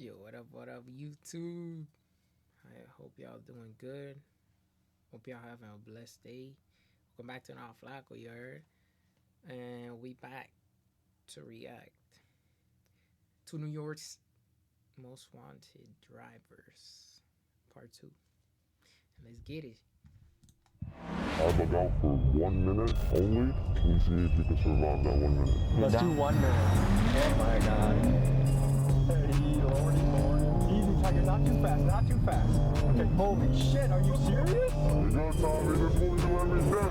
Yo, what up, YouTube? I hope y'all doing good. Hope y'all having a blessed day. Welcome back to Notflakko, you heard? And we back to react to New York's Most Wanted Drivers, Part 2. And let's get it. I'll bug out for 1 minute only. We see if you can survive that 1 minute. Let's do 1 minute. Oh my god. Hey, lordy. Easy, Tiger, not too fast, not too fast. Okay, holy shit, are you serious? You good, Tommy? This is what we do every day.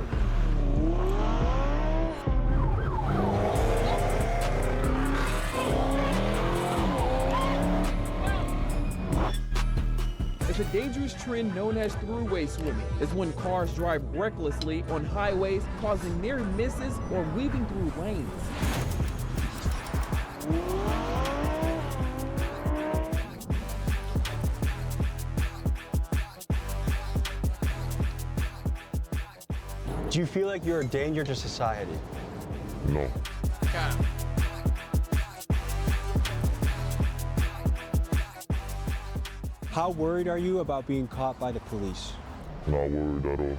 It's a dangerous trend known as throughway swimming. It's when cars drive recklessly on highways, causing near misses or weaving through lanes. Do you feel like you're a danger to society? No. How worried are you about being caught by the police? Not worried at all.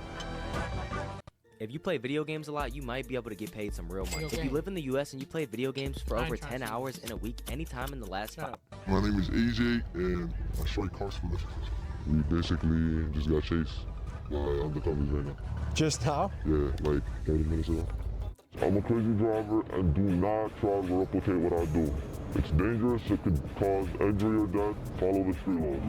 If you play video games a lot, you might be able to get paid some real money. Video If you live in the US and you play video games for I ain't over trying 10 to see hours this. in a week, anytime in the last Shut up. My name is AJ, and I strike cars for living. We basically just got chased by undercovers right now. Just now? Yeah, like 30 minutes ago. I'm a crazy driver, and do not try to replicate what I do. It's dangerous, it could cause injury or death. Follow the street laws.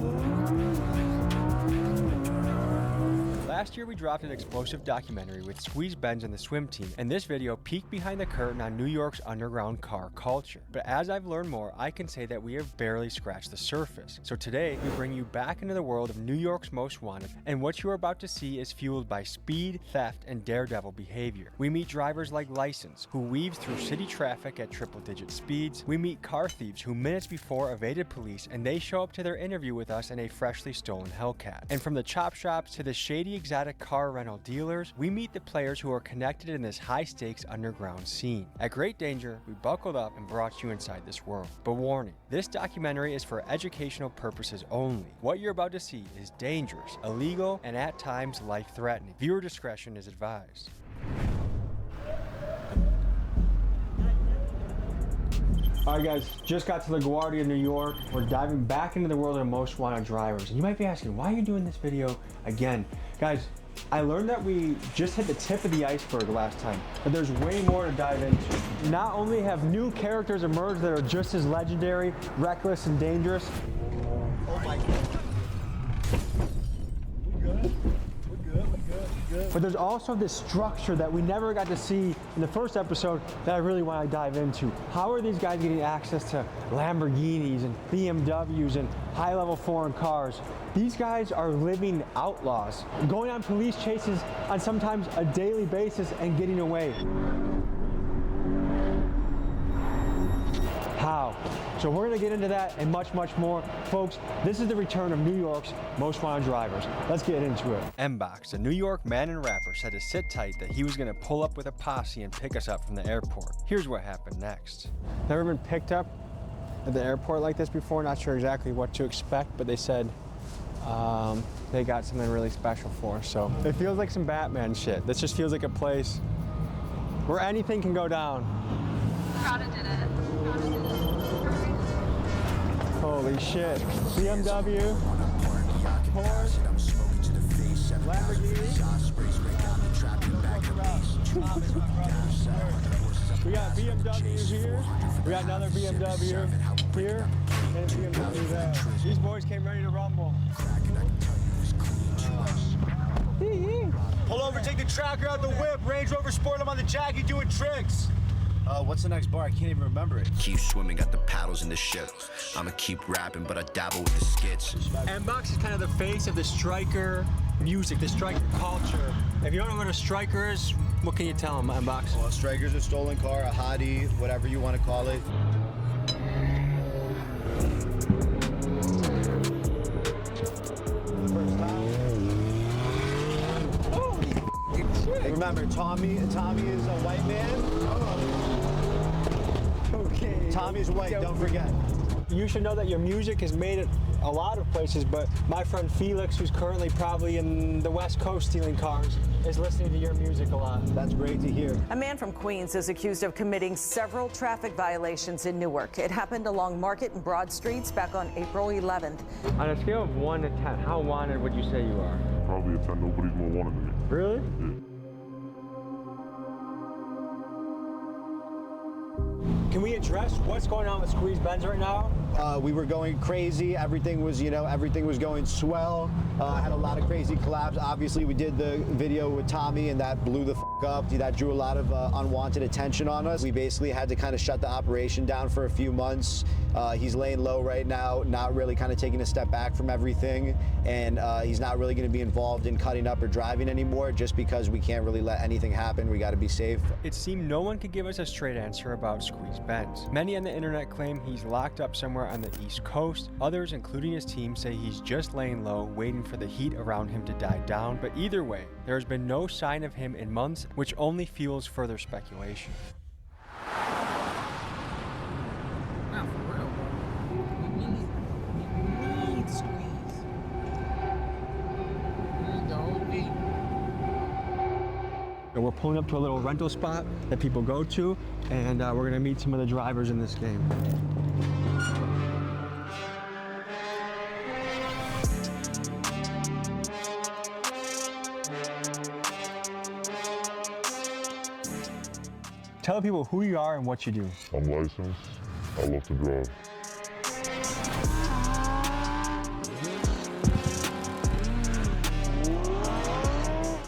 Last year we dropped an explosive documentary with Squeeze Benz and the swim team, and this video peeked behind the curtain on New York's underground car culture. But as I've learned more, I can say that we have barely scratched the surface. So today, we bring you back into the world of New York's Most Wanted, and what you are about to see is fueled by speed, theft, and daredevil behavior. We meet drivers like License, who weaves through city traffic at triple-digit speeds. We meet car thieves who minutes before evaded police, and they show up to their interview with us in a freshly stolen Hellcat. And from the chop shops to the shady exotic car rental dealers, we meet the players who are connected in this high-stakes underground scene. At great danger, we buckled up and brought you inside this world. But warning, this documentary is for educational purposes only. What you're about to see is dangerous, illegal, and at times life-threatening. Viewer discretion is advised. Alright guys, just got to LaGuardia, New York. We're diving back into the world of Most Wanted Drivers. And you might be asking, why are you doing this video again? Guys, I learned that we just hit the tip of the iceberg last time, but there's way more to dive into. Not only have new characters emerged that are just as legendary, reckless, and dangerous. Oh my God. We're good. But there's also this structure that we never got to see in the first episode that I really want to dive into. How are these guys getting access to Lamborghinis and BMWs and high-level foreign cars? These guys are living outlaws, going on police chases on sometimes a daily basis and getting away. How? So we're gonna get into that and much, much more. Folks, this is the return of New York's Most Wanted Drivers. Let's get into it. M-Box, a New York man and rapper, said to sit tight that he was gonna pull up with a posse and pick us up from the airport. Here's what happened next. Never been picked up at the airport like this before. Not sure exactly what to expect, but they said they got something really special for us. So it feels like some Batman shit. This just feels like a place where anything can go down. Prada did it. Holy shit. BMW, Porsche, Lamborghini. We got BMWs here. We got another BMW here. And a BMW there. These boys came ready to rumble. Pull over, take the tracker out the whip. Range Rover Sport, I'm on the Jackie doing tricks. What's the next bar? I can't even remember it. Keep swimming, got the paddles in the ship. I'ma keep rapping, but I dabble with the skits. M-Box is kind of the face of the striker music, the striker culture. If you don't know what a striker is, what can you tell them, M-Box? Well, Striker's a stolen car, a hottie, whatever you want to call it. First time. Holy shit. Remember, Tommy is a white man. Okay. Tommy's white, don't forget. You should know that your music is made at a lot of places, but my friend Felix, who's currently probably in the West Coast stealing cars, is listening to your music a lot. That's great to hear. A man from Queens is accused of committing several traffic violations in Newark. It happened along Market and Broad Streets back on April 11th. On a scale of 1 to 10, how wanted would you say you are? Probably a 10. Nobody's more wanted than me. Really? Yeah. Can we address what's going on with Squeeze Benz right now? We were going crazy. Everything was, everything was going swell. Had a lot of crazy collabs. Obviously, we did the video with Tommy, and that blew the up. That drew a lot of unwanted attention on us. We basically had to kind of shut the operation down for a few months. He's laying low right now, not really kind of taking a step back from everything, and he's not really going to be involved in cutting up or driving anymore, just because we can't really let anything happen. We got to be safe. It seemed no one could give us a straight answer about Squeeze Benz. Many on the internet claim he's locked up somewhere on the East Coast. Others, including his team, say he's just laying low, waiting for the heat around him to die down. But either way, there has been no sign of him in months, which only fuels further speculation. Not for real, bro. We need Squeeze. We need the whole beat. And we're pulling up to a little rental spot that people go to, and we're gonna meet some of the drivers in this game. Tell people who you are and what you do. I'm licensed. I love to drive.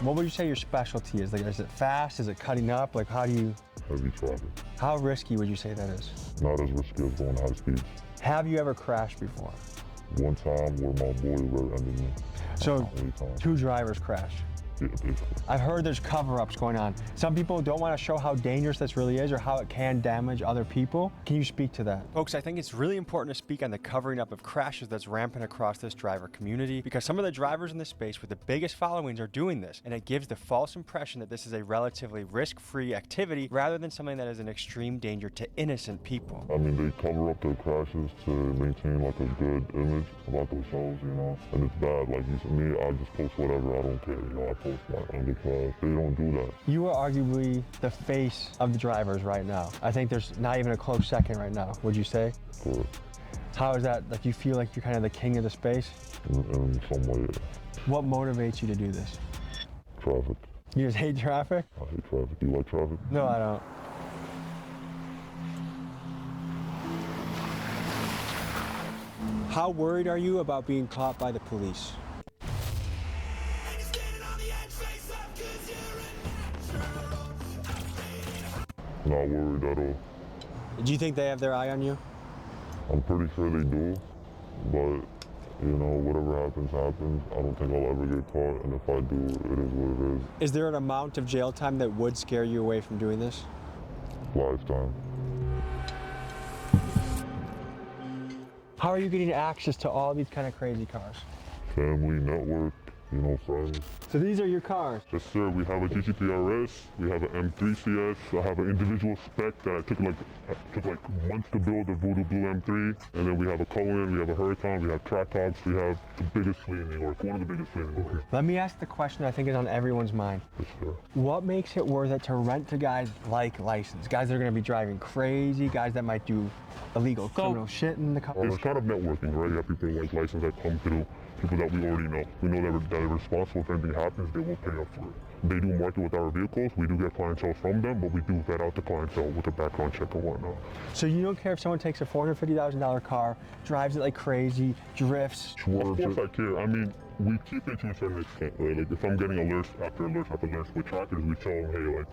What would you say your specialty is? Like, is it fast? Is it cutting up? Like, how do you... Heavy traffic. How risky would you say that is? Not as risky as going high speed. Have you ever crashed before? One time where my boy rear-ended me. So, Only time. 2 drivers crashed. Yeah, basically. I've heard there's cover-ups going on. Some people don't want to show how dangerous this really is or how it can damage other people. Can you speak to that? Folks, I think it's really important to speak on the covering up of crashes that's rampant across this driver community, because some of the drivers in this space with the biggest followings are doing this, and it gives the false impression that this is a relatively risk-free activity rather than something that is an extreme danger to innocent people. I mean, they cover up their crashes to maintain like a good image about themselves, and it's bad. Like, me, I just post whatever, I don't care, I post my underclass. They don't do that. You are arguably the face of the drivers right now. I think there's not even a close second right now, would you say? Correct. How is that? Like, you feel like you're kind of the king of the space? In some way, yeah. What motivates you to do this? Traffic. You just hate traffic? I hate traffic. You like traffic? No, I don't. How worried are you about being caught by the police? Not worried at all. Do you think they have their eye on you? I'm pretty sure they do, but whatever happens, happens. I don't think I'll ever get caught, and if I do, it is what it is. Is there an amount of jail time that would scare you away from doing this? Lifetime. How are you getting access to all these kind of crazy cars? Family, network, friends. So these are your cars? Yes, sir. We have a GTP RS, we have an M3 CS, I have an individual spec that I took like months to build, the Voodoo Blue M3, and then we have a Cohen, we have a Huracan, we have track tops, we have the biggest fleet in New York, one of the biggest fleet in New York. Let me ask the question I think is on everyone's mind. Yes, sir. What makes it worth it to rent to guys like License? Guys that are going to be driving crazy, guys that might do illegal criminal shit in the car. It's kind of networking, right? You have people like License that come through, people that we already know. We know that they're responsible. If anything happens, they will pay up for it. They do market with our vehicles. We do get clientele from them, but we do vet out the clientele with a background check and whatnot. So you don't care if someone takes a $450,000 car, drives it like crazy, drifts? Of course I care. I mean, we keep it to a certain extent, right? Like, if I'm getting alerts after alerts after alerts with trackers, we tell them, hey, like,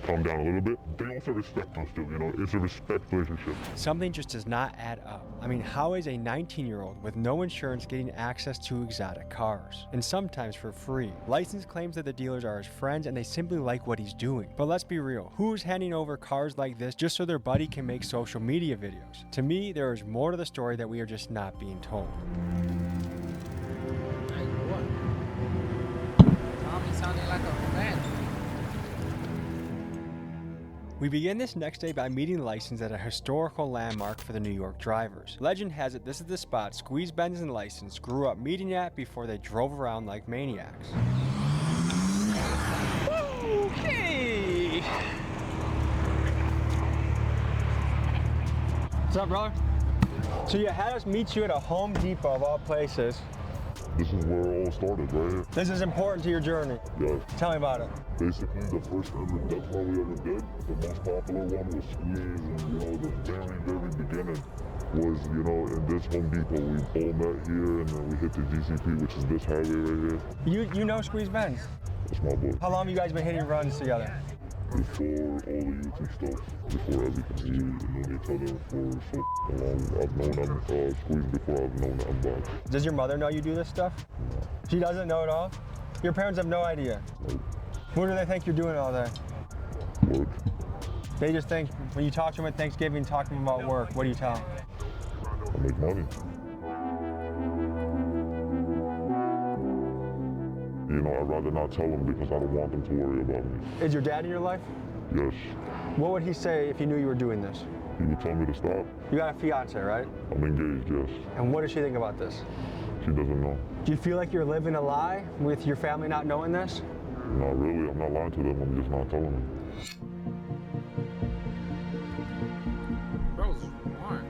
calm down a little bit. They also respect us too, It's a respect relationship. Something just does not add up. I mean, how is a 19-year-old with no insurance getting access to exotic cars? And sometimes for free. License claims that the dealers are his friends and they simply like what he's doing. But let's be real, who's handing over cars like this just so their buddy can make social media videos? To me, there is more to the story that we are just not being told. Like what? Tommy sounded like a fan. We begin this next day by meeting License at a historical landmark for the New York drivers. Legend has it this is the spot Squeeze, Benz, and License grew up meeting at before they drove around like maniacs. Hey! What's up, brother? So you had us meet you at a Home Depot of all places. This is where it all started, right here. This is important to your journey. Yes. Tell me about it. Basically, the first ever death row we ever did, the most popular one was Squeeze, and the very beginning was, in this Home Depot. We all met here, and then we hit the GCP, which is this highway right here. You know Squeeze Benz? That's my boy. How long have you guys been hitting runs together? Before all the YouTube stuff, before everything, we've known each other for so long. I've known Squeeze before I've known Box. Does your mother know you do this stuff? No. She doesn't know at all? Your parents have no idea? Nope. What do they think you're doing all day? Work. They just think, when you talk to them at Thanksgiving, talk to them about work, what do you tell them? I make money. I'd rather not tell them because I don't want them to worry about me. Is your dad in your life? Yes. What would he say if he knew you were doing this? He would tell me to stop. You got a fiance, right? I'm engaged, yes. And what does she think about this? She doesn't know. Do you feel like you're living a lie with your family not knowing this? Not really. I'm not lying to them. I'm just not telling them. Bro's smart.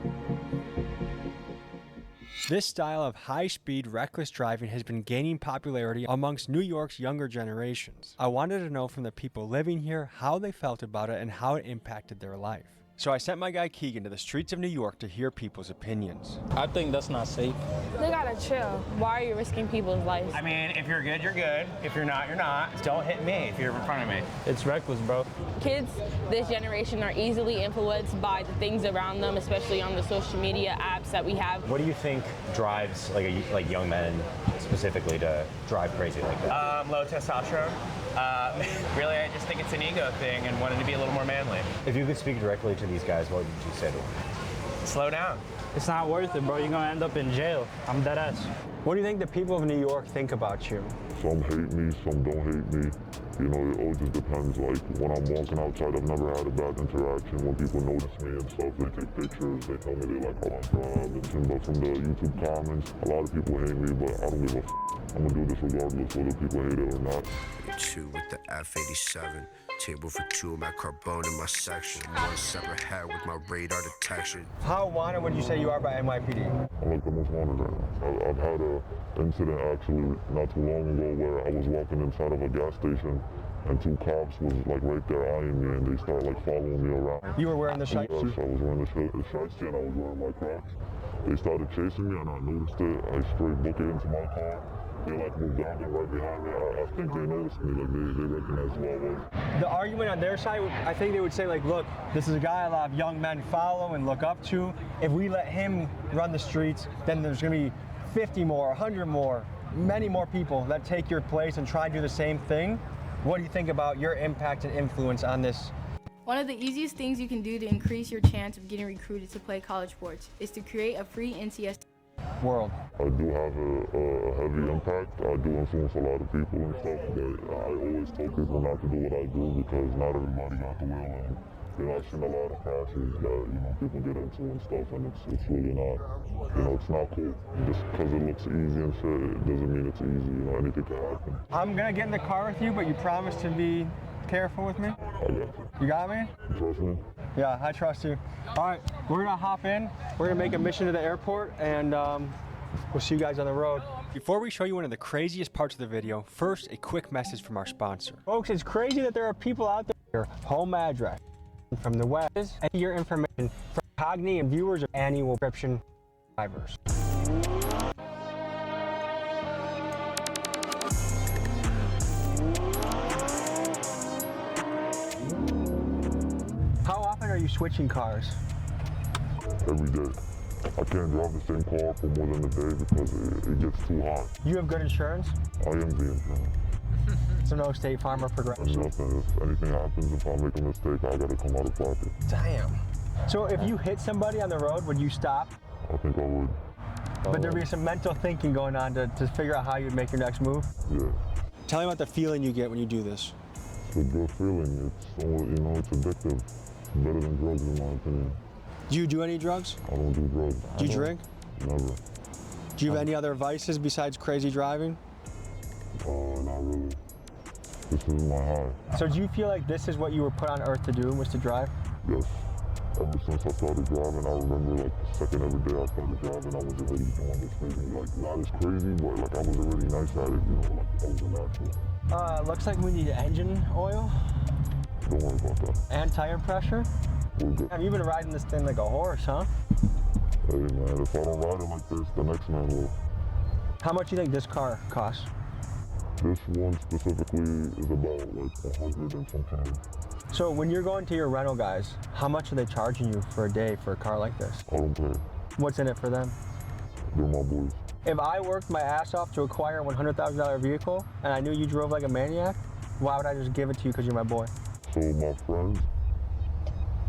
This style of high-speed, reckless driving has been gaining popularity amongst New York's younger generations. I wanted to know from the people living here how they felt about it and how it impacted their life. So I sent my guy Keegan to the streets of New York to hear people's opinions. I think that's not safe. They gotta chill. Why are you risking people's lives? I mean, if you're good, you're good. If you're not, you're not. Don't hit me if you're in front of me. It's reckless, bro. Kids this generation are easily influenced by the things around them, especially on the social media apps that we have. What do you think drives like young men specifically to drive crazy like that? Low testosterone. Really, I just think it's an ego thing and wanting to be a little more manly. If you could speak directly to these guys, what would you say to them? Slow down. It's not worth it, bro. You're gonna end up in jail. I'm dead ass. What do you think the people of New York think about you? Some hate me, some don't hate me. It all just depends. Like, when I'm walking outside, I've never had a bad interaction. When people notice me and stuff, they take pictures, they tell me they like how I drive. But from the YouTube comments, a lot of people hate me, but I don't give a f***. I'm gonna do this regardless whether people hate it or not. 2 with the F87. Table for 2, my carbone in my section. 1 separate head with my radar detection. How wanted would you say you are by NYPD? I'm like the most wanted right now. I've had an incident actually not too long ago where I was walking inside of a gas station and 2 cops was like right there eyeing me and they started like following me around. You were wearing the shirt? Yes, I was wearing the shirt and I was wearing my Crocs. They started chasing me and I noticed it. I straight booked it into my car. They like moved down there right behind me. I think they noticed me, like they recognized who I was. The argument on their side, I think they would say like, look, this is a guy a lot of young men follow and look up to. If we let him run the streets, then there's gonna be 50 more, 100 more, many more people that take your place and try to do the same thing. What do you think about your impact and influence on this? One of the easiest things you can do to increase your chance of getting recruited to play college sports is to create a free NCS world. I do have a heavy impact. I do influence a lot of people and stuff, but I always tell people not to do what I do because not everybody got the will. And I've seen a lot of crashes that people get into and stuff, and it's really not. It's not cool. Just because it looks easy and shit, it doesn't mean it's easy. Anything can happen. I'm gonna get in the car with you, but you promise to be careful with me? I got you. You got me? You trust me? Yeah, I trust you. All right, we're gonna hop in. We're gonna make a mission to the airport, and we'll see you guys on the road. Before we show you one of the craziest parts of the video, first a quick message from our sponsor. Folks, it's crazy that there are people out there with your home address from the web and your information for Cogni and viewers of annual subscription subscribers. How often are you switching cars? Every day. I can't drive the same car for more than a day because it gets too hot. You have good insurance? I am the insurance. So no State Farm or Progressive? Nothing. If anything happens, if I make a mistake, I gotta come out of pocket. Damn. So if you hit somebody on the road, would you stop? I think I would. But there'd be some mental thinking going on to figure out how you'd make your next move? Yeah. Tell me about the feeling you get when you do this. a good feeling. It's, you know, it's addictive. It's better than drugs in my opinion. Do you do any drugs? I don't do drugs. Do you drink? Never. Do you have any other vices besides crazy driving? Not really. This is my high. So do you feel like this is what you were put on earth to do, was to drive? Yes. Ever since I started driving, I remember like the second every day I started driving, I was already doing this thing. Like, not as crazy, but like I was already nice at it, you know, like I was a natural. Looks like we need engine oil. Don't worry about that. And tire pressure. We're good. You've been riding this thing like a horse, huh? Hey man, if I don't ride it like this, the next man will. How much do you think this car costs? This one specifically is about like 100 and some change. So when you're going to your rental guys, how much are they charging you for a day for a car like this? I don't pay. What's in it for them? They're my boys. If I worked my ass off to acquire a $100,000 vehicle and I knew you drove like a maniac, why would I just give it to you because you're my boy? So my friends,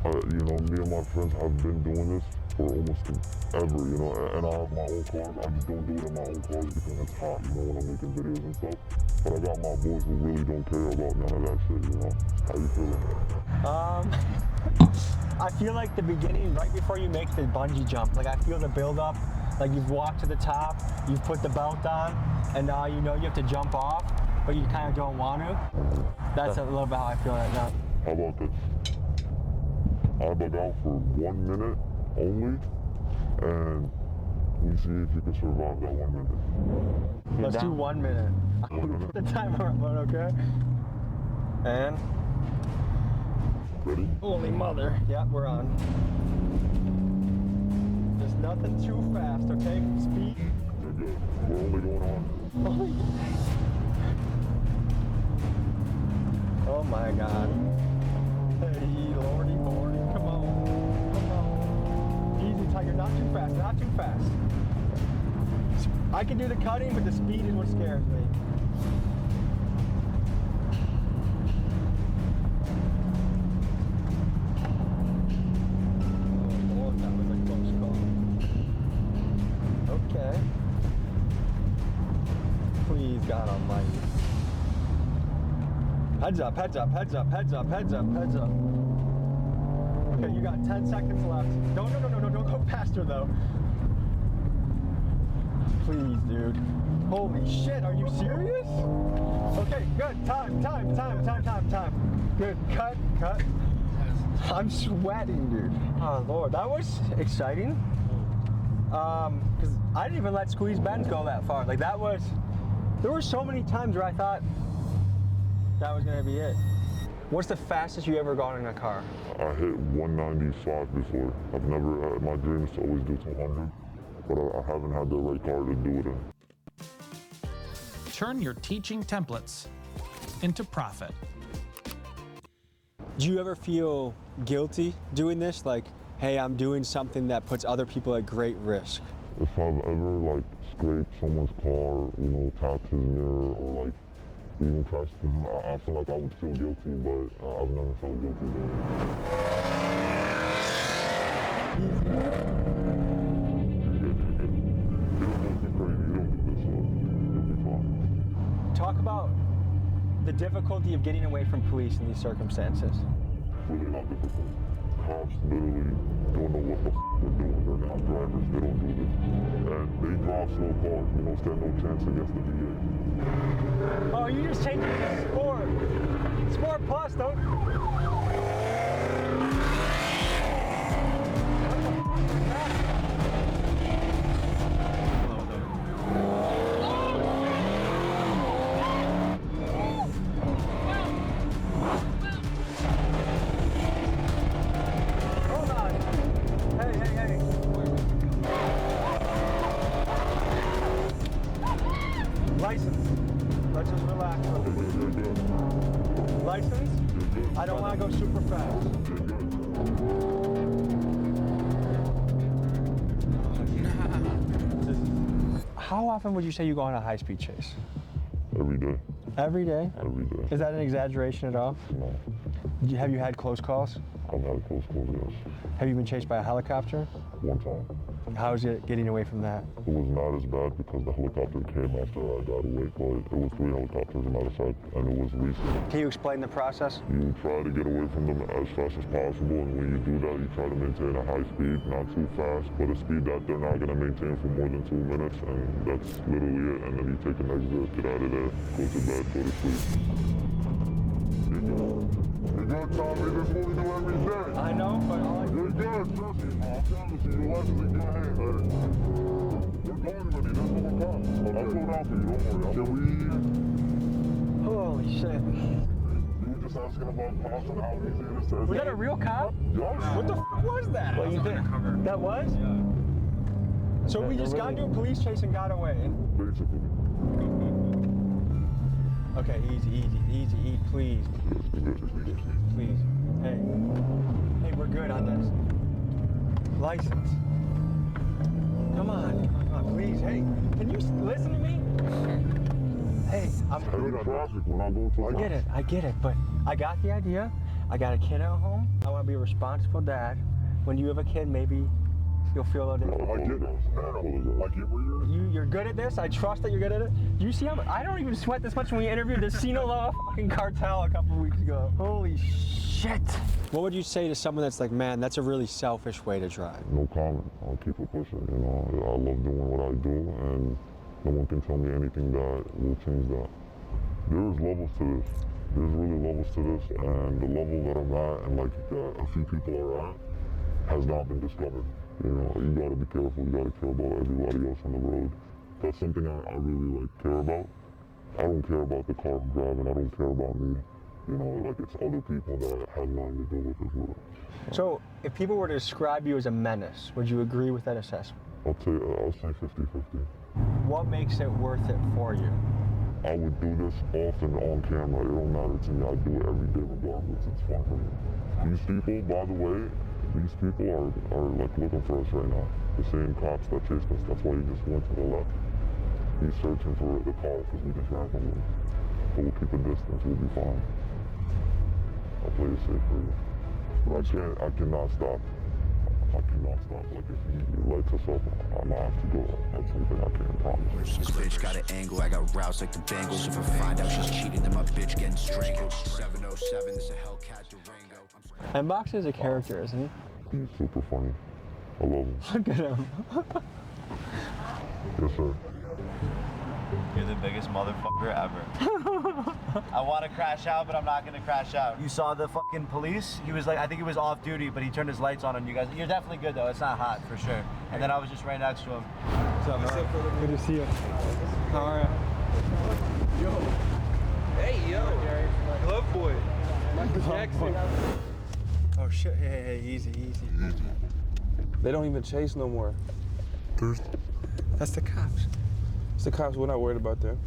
you know, me and my friends have been doing this for almost ever, you know, and I have my own cars. I just don't do it in my own cars because it's hot, you know, when I'm making videos and stuff. But I got my boys who really don't care about none of that shit, you know. How you feeling? I feel like the beginning, right before you make the bungee jump, like I feel the build up, like you've walked to the top, you've put the belt on, and now you know you have to jump off, but you kind of don't want to. That's a little bit how I feel right now. How about this? I bug out for 1 minute only, and we see if you can survive that 1 minute. Let's do 1 minute. Put the timer up, okay? And? Ready? Holy mother. Yeah, we're on. There's nothing too fast, okay? Speed. You're good. We're only going on. Oh my God. Hey, lordy, lordy, come on. Come on. Easy, Tiger, not too fast, not too fast. I can do the cutting, but the speed is what scares me. Oh Lord, that was a close call. Okay. Please, God Almighty. Heads up, heads up, heads up, heads up, heads up, heads up. Okay, you got 10 seconds left. No, don't go faster though. Please, dude. Holy shit, are you serious? Okay, good, time. Good, cut. I'm sweating, dude. Oh Lord, that was exciting. Because I didn't even let Squeeze Benz go that far. Like that was, there were so many times where I thought, that was gonna be it. What's the fastest you ever gone in a car? I hit 195 before. I've never, my dream is to always do 200, but I haven't had the right car to do it in. Turn your teaching templates into profit. Do you ever feel guilty doing this? Like, hey, I'm doing something that puts other people at great risk. If I've ever like scraped someone's car, you know, tapped his mirror, or like even crashed him, I feel like I would feel guilty, but I've never felt guilty doing it. Talk about the difficulty of getting away from police in these circumstances. Really not difficult. Cops literally don't know what the they're doing. They're not drivers. They don't do this. And they drive slow cars. You know, stand no chance against the DA. Oh, you just changed it to sport. Sport plus, don't. License. Let's just relax. License? I don't want to go super fast. How often would you say you go on a high-speed chase? Every day. Every day? Every day. Is that an exaggeration at all? No. Have you had close calls? I've had close calls, yes. Have you been chased by a helicopter? One time. How's it getting away from that? It was not as bad because the helicopter came after I got away, but it was 3 helicopters in that effect, and it was recent. Can you explain the process? You try to get away from them as fast as possible, and when you do that, you try to maintain a high speed, not too fast, but a speed that they're not going to maintain for more than 2 minutes, and that's literally it. And then you take an exit, get out of there, go to bed, go to sleep. You're good, Tommy. This is what we do every day. I know, but you're good. Trust me. I promise you, your life is in good hands. You're going, buddy. That's what we're on. I'll slow down for you. Don't worry. Can we? Holy shit. You were just asking about cops and how easy it is to... Was that a real cop? Yes. What the f was that? Well, you think that was? Yeah. So we just got into a police chase and got away. Basically. Okay, easy, eat, please. Please. Hey, we're good on this. License. Come on, please. Hey, can you listen to me? Hey, I get it, but I got the idea. I got a kid at home. I want to be a responsible dad. When you have a kid, maybe you'll feel a little different. I get it. I get where You're good at this. I trust that you're good at it. You see how I don't even sweat this much when we interviewed the Sinaloa fucking cartel a couple of weeks ago. Holy shit. What would you say to someone that's like, man, that's a really selfish way to drive? No comment. I'll keep it pushing. You know, I love doing what I do, and no one can tell me anything that will change that. There's levels to this. There's really levels to this, and the level that I'm at, and like a few people are at, has not been discovered. You know, you gotta be careful. You gotta care about everybody else on the road. That's something I really care about. I don't care about the car I'm driving. I don't care about me. You know, like it's other people that have nothing to do with this world. So, if people were to describe you as a menace, would you agree with that assessment? I'll say 50-50. What makes it worth it for you? I would do this often on camera. It don't matter to me. I do it every day regardless. It's fun for me. These people, by the way, these people are like looking for us right now. The same cops that chased us. That's why he just went to the left. He's searching for the car because we just ran from him. But we'll keep a distance. We'll be fine. I'll play it safe for you. But I cannot stop. I cannot stop. Like if he lights us up, I might have to go. That's something I can't promise. This bitch got an angle. I got roused like the Bengals. If I find out she's cheating, then my bitch getting strangled. 707. This a Hellcat Durango. And Box is a character, isn't he? He's super funny. I love him. Look at him. Yes, sir. You're the biggest motherfucker ever. I want to crash out, but I'm not going to crash out. You saw the fucking police? He was like, I think he was off duty, but he turned his lights on you guys. You're definitely good, though. It's not hot, for sure. And then I was just right next to him. What's up, man? Good to see you. How are you? Yo. Hey, yo. Glove boy. Michael Jackson. Oh, shit. Hey, easy. They don't even chase no more. That's the cops. It's the cops. We're not worried about them.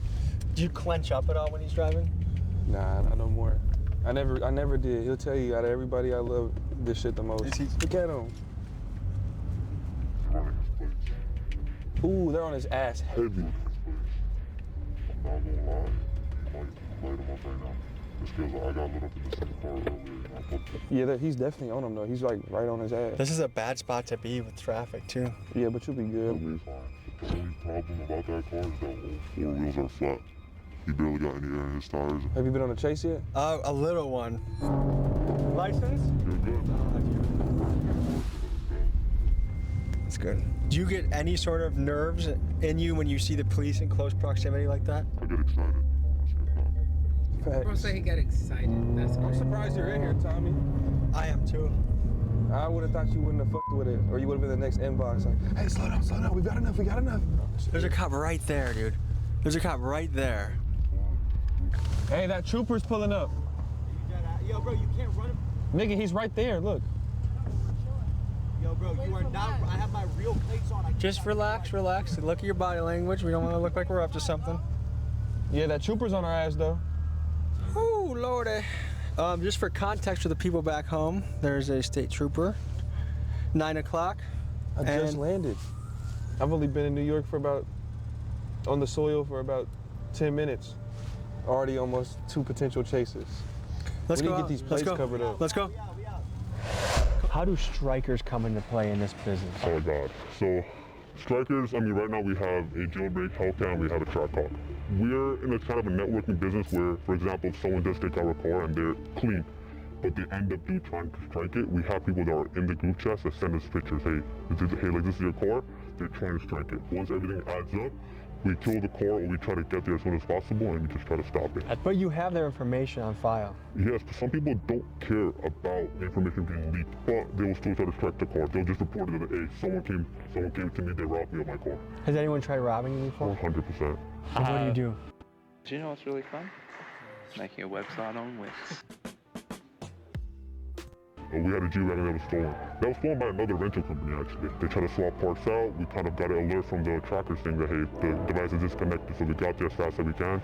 Do you clench up at all when he's driving? Nah, not no more. I never did. He'll tell you out of everybody I love this shit the most. Look at him. Ooh, they're on his ass heavy. I'm not gonna lie. Light him up right now. Just because I got lit up in the same car earlier. Yeah, he's definitely on him though. He's like right on his ass. This is a bad spot to be with traffic too. Yeah, but you'll be good. You'll be fine. The only problem about that car is that all 4 wheels are flat. He barely got any air in his tires. Have you been on a chase yet? A little one. License? You're good. That's good. Do you get any sort of nerves in you when you see the police in close proximity like that? I get excited. Bro say he got excited. That's I'm great. surprised you're in here, Tommy. I am too. I would have thought you wouldn't have fucked with it, or you would have been the next inbox like, hey, slow down, we got enough. There's a cop right there, dude. There's a cop right there. Hey, that trooper's pulling up. Yo, bro, you can't run him. Nigga, he's right there, look. Yo, bro, you are not. I have my real plates on. Just relax. Look at your body language. We don't want to look like we're up to something. Yeah, that trooper's on our ass, though. Oh, Lordy. Just for context for the people back home, there's a state trooper, 9 o'clock. I just landed. I've only been in New York on the soil for about 10 minutes. Already almost 2 potential chases. Let's we go need to out. get these plates covered up. Let's go. How do strikers come into play in this business? Oh God. So strikers, I mean, right now we have a jailbreak Hellcat and we have a track hawk. We're in a kind of a networking business where, for example, if someone does take our car and they're clean, but they end up trying to strike it, we have people that are in the group chat that send us pictures. Hey, this is your car. They're trying to strike it. Once everything adds up, we kill the car or we try to get there as soon as possible and we just try to stop it. But you have their information on file. Yes, but some people don't care about the information being leaked, but they will still try to strike the car. They'll just report it that, hey, someone came to me, they robbed me of my car. Has anyone tried robbing you before? 100%. So what do you do? Do you know what's really fun? Making a website on Wix. We had a G-Wagon that was stolen. That was stolen by another rental company, actually. They tried to swap parts out. We kind of got an alert from the tracker saying that, hey, the device is disconnected. So we got there as fast as we can,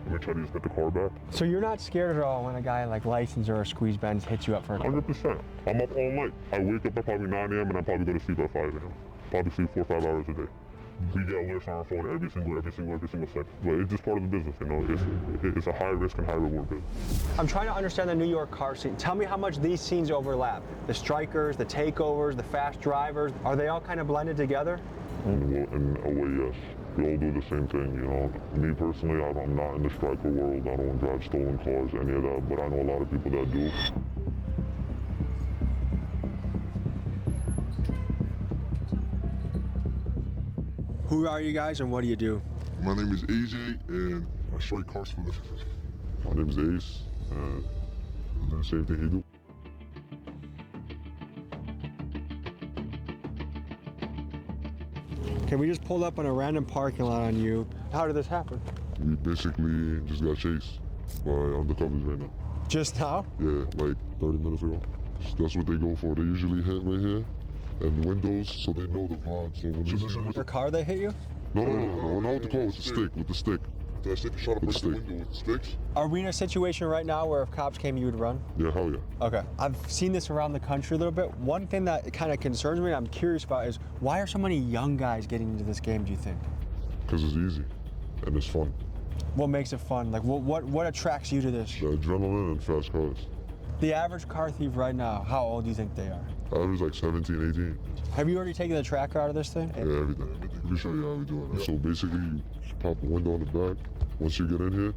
and we tried to just get the car back. So you're not scared at all when a guy like License or Squeeze Benz hits you up for a 100%. I'm up all night. I wake up at probably 9 a.m. and I probably go to sleep at 5 a.m. Probably sleep 4 or 5 hours a day. We get alerts on our phone every single second. But it's just part of the business, you know. It's a high risk and high reward business. I'm trying to understand the New York car scene. Tell me how much these scenes overlap. The strikers, the takeovers, the fast drivers, are they all kind of blended together? In a way, yes. We all do the same thing, you know. Me personally, I'm not in the striker world. I don't drive stolen cars, any of that, but I know a lot of people that do. Who are you guys and what do you do? My name is AJ and I strike cars for living. My name is Ace and I do the same thing he do. Okay, we just pulled up on a random parking lot on you. How did this happen? We basically just got chased by undercovers right now. Just now? Yeah, like 30 minutes ago. That's what they go for. They usually hit right here and windows so they know the vibe. So when they see with the car they hit you? No, not with the car, with the stick, with the stick. That stick shot up the window with the sticks. Are we in a situation right now where if cops came, you would run? Yeah, hell yeah. Okay. I've seen this around the country a little bit. One thing that kind of concerns me and I'm curious about is why are so many young guys getting into this game, do you think? Because it's easy and it's fun. What makes it fun? Like what attracts you to this? The adrenaline and fast cars. The average car thief right now, how old do you think they are? Average like 17, 18. Have you already taken the tracker out of this thing? Yeah, everything. We can show you how we do it. So basically, you pop a window on the back. Once you get in here,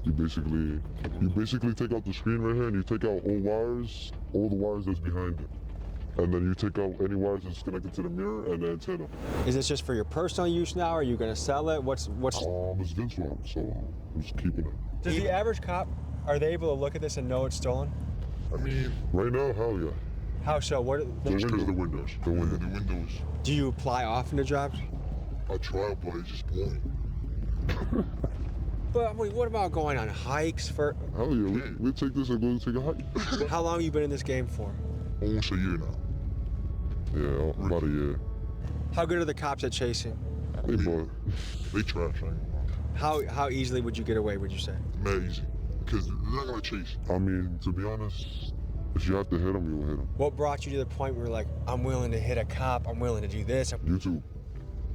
you basically take out the screen right here and you take out all the wires that's behind it. And then you take out any wires that's connected to the mirror and the antenna. Is this just for your personal use now? Or are you going to sell it? What's? It's Vince one, so I'm just keeping it. Does the average cop, are they able to look at this and know it's stolen? I mean, right now, hell yeah. How so? What? Just because the windows. The windows. Do you apply often to jobs? I try, but it's just boring. But wait, what about going on hikes for? Hell yeah, we take this and go take a hike. How long have you been in this game for? Almost a year now. Yeah, about a year. How good are the cops at chasing? They trash. How easily would you get away, would you say? Mad easy. Because they're not going to chase. I mean, to be honest, if you have to hit them, you'll hit them. What brought you to the point where you're like, I'm willing to hit a cop, I'm willing to do this? YouTube.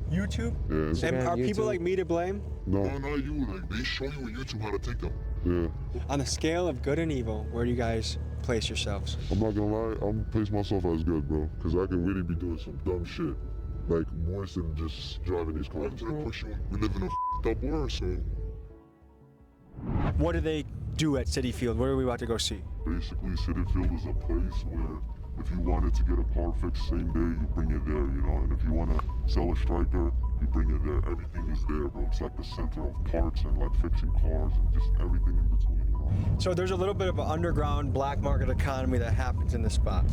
YouTube? Yeah. And are people like me to blame? No, not you. Like, they show you on YouTube how to take them. Yeah. On the scale of good and evil, where do you guys place yourselves? I'm not gonna lie, I'm gonna place myself as good, bro. Because I can really be doing some dumb shit. Like, worse than just driving these cars. We live in a f***ed up world, so. What do they do at City Field? What are we about to go see? Basically, City Field is a place where if you wanted to get a car fixed same day, you bring it there, you know? And if you want to sell a striker, you bring it there. Everything is there, bro. It's like the center of parts and like fixing cars and just everything in between, you know? So there's a little bit of an underground black market economy that happens in this spot.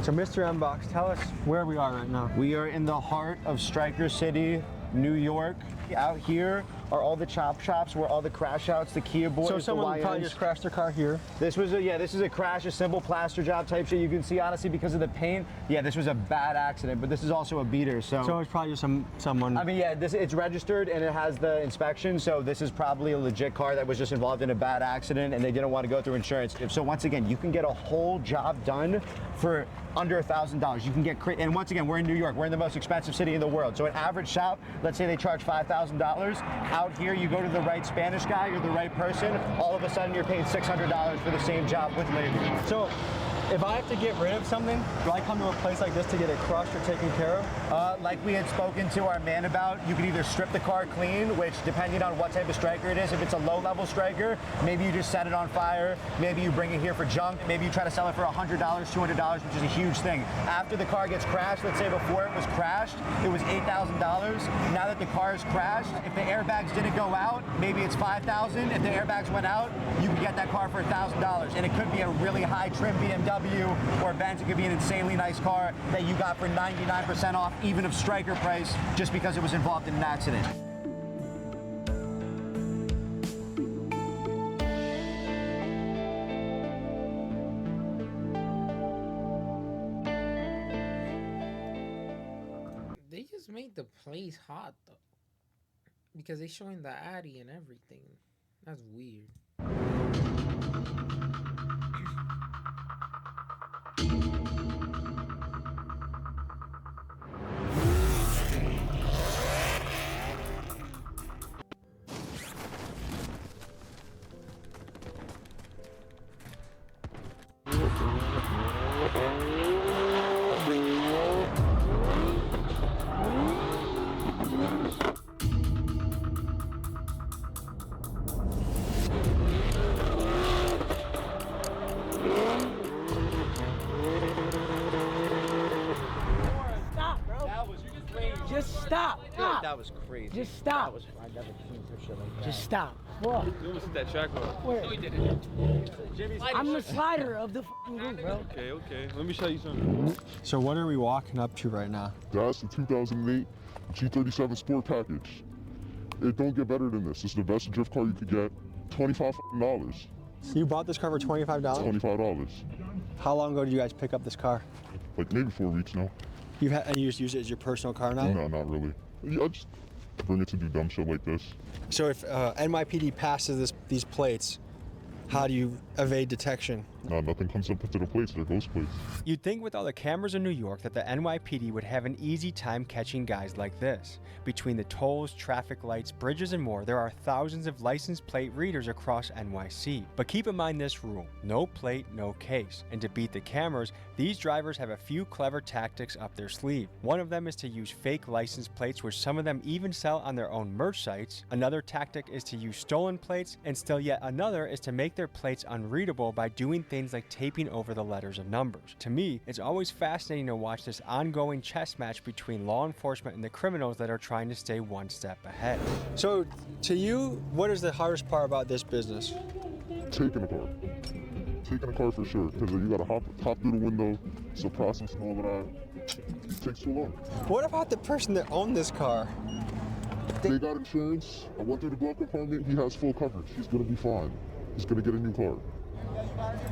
So Mr. M-Box, tell us where we are right now. We are in the heart of Striker City, New York. Out here, are all the chop shops where all the crash outs, the Kia boys, So someone the probably YNs. just crashed their car here. This was a crash, a simple plaster job type shit. You can see honestly because of the paint. Yeah, this was a bad accident, but this is also a beater. So it's probably just someone. I mean, yeah, it's registered and it has the inspection. So this is probably a legit car that was just involved in a bad accident and they didn't want to go through insurance. So once again, you can get a whole job done for under $1,000. You can get, and once again, we're in New York. We're in the most expensive city in the world. So an average shop, let's say they charge $5,000. Out here, you go to the right Spanish guy, you're the right person. All of a sudden, you're paying $600 for the same job with labor. So, if I have to get rid of something, do I come to a place like this to get it crushed or taken care of? Like we had spoken to our man about, you can either strip the car clean, which depending on what type of striker it is, if it's a low-level striker, maybe you just set it on fire, maybe you bring it here for junk, maybe you try to sell it for $100, $200, which is a huge thing. After the car gets crashed, let's say before it was crashed, it was $8,000. Now that the car is crashed, if the airbags didn't go out, maybe it's $5,000. If the airbags went out, you can get that car for $1,000. And it could be a really high trim BMW or Benz. It could be an insanely nice car that you got for 99% off, even of striker price, just because it was involved in an accident. They just made the place hot though, because they showing the Addy and everything. That's weird. That was crazy. Just stop. That was, I never seen some shit like that. Just stop. What? You almost hit that track bar. Where? No, he didn't. I'm the slider of the fucking group, bro. Okay. Let me show you something. So what are we walking up to right now? That's the 2008 G37 Sport Package. It don't get better than this. This is the best drift car you could get. $25. So you bought this car for $25? $25. How long ago did you guys pick up this car? Like maybe 4 weeks now. And you just use it as your personal car now? No, not really. I just bring it to do dumb shit like this. So if NYPD passes these plates, how do you evade detection? No, nothing comes up into the plates. They're ghost plates. You'd think with all the cameras in New York that the NYPD would have an easy time catching guys like this. Between the tolls, traffic lights, bridges, and more, there are thousands of license plate readers across NYC. But keep in mind this rule: no plate, no case. And to beat the cameras, these drivers have a few clever tactics up their sleeve. One of them is to use fake license plates, which some of them even sell on their own merch sites. Another tactic is to use stolen plates, and still yet another is to make their plates unreadable by doing things like taping over the letters and numbers. To me, it's always fascinating to watch this ongoing chess match between law enforcement and the criminals that are trying to stay one step ahead. So, to you, what is the hardest part about this business? Taking a car. Taking a car for sure, because you gotta hop through the window, it's a process and all of that. It takes too long. What about the person that owned this car? They got insurance. I went through the glove compartment. He has full coverage. He's gonna be fine. He's gonna get a new car.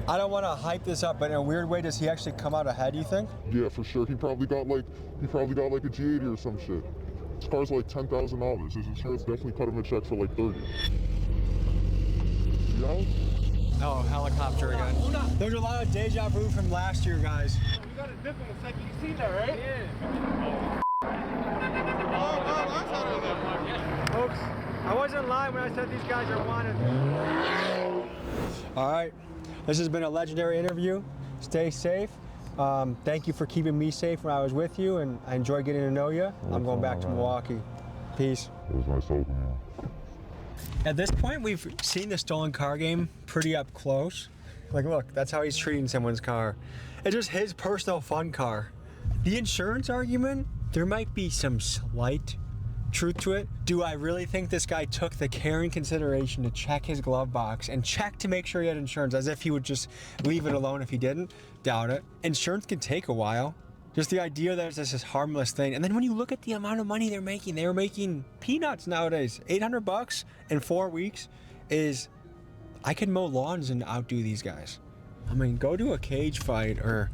I don't want to hype this up, but in a weird way, does he actually come out ahead, you think? Yeah, for sure. He probably got like a G80 or some shit. His car's like $10,000. His insurance definitely cut him a check for like 30. Yeah? Oh, helicopter again. There's a lot of deja vu from last year, guys. You got a dip in a second. You seen that, right? Yeah. Folks, I wasn't lying when I said these guys are wanted. All right, this has been a legendary interview. Stay safe. Thank you for keeping me safe when I was with you, and I enjoyed getting to know you. I'm going back to Milwaukee. Peace. It was nice talking to you. At this point, we've seen the stolen car game pretty up close. Like, look, that's how he's treating someone's car. It's just his personal fun car. The insurance argument, there might be some slight truth to it. Do I really think this guy took the care and consideration to check his glove box and check to make sure he had insurance, as if he would just leave it alone if he didn't? Doubt it. Insurance can take a while. Just the idea that it's just this harmless thing. And then when you look at the amount of money they're making peanuts nowadays. $800 in 4 weeks is, I could mow lawns and outdo these guys. I mean, go to a cage fight or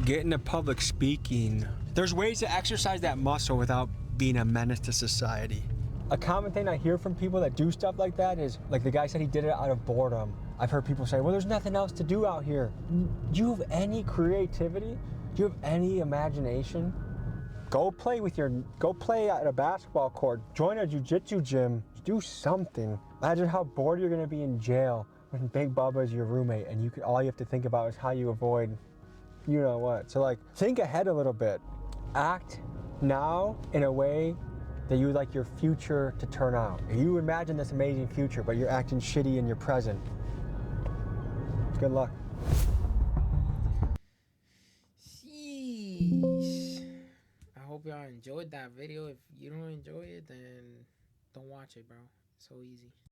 get into public speaking. There's ways to exercise that muscle without being a menace to society. A common thing I hear from people that do stuff like that is, like the guy said he did it out of boredom. I've heard people say, well, there's nothing else to do out here. Do you have any creativity? Do you have any imagination? Go play at a basketball court. Join a jiu-jitsu gym. Do something. Imagine how bored you're gonna be in jail when Big Bubba is your roommate and all you have to think about is how you avoid you know what. So like, think ahead a little bit. Act now in a way that you would like your future to turn out. You imagine this amazing future, but you're acting shitty in your present. Good luck. Sheesh. I hope y'all enjoyed that video. If you don't enjoy it, then don't watch it, bro. It's so easy.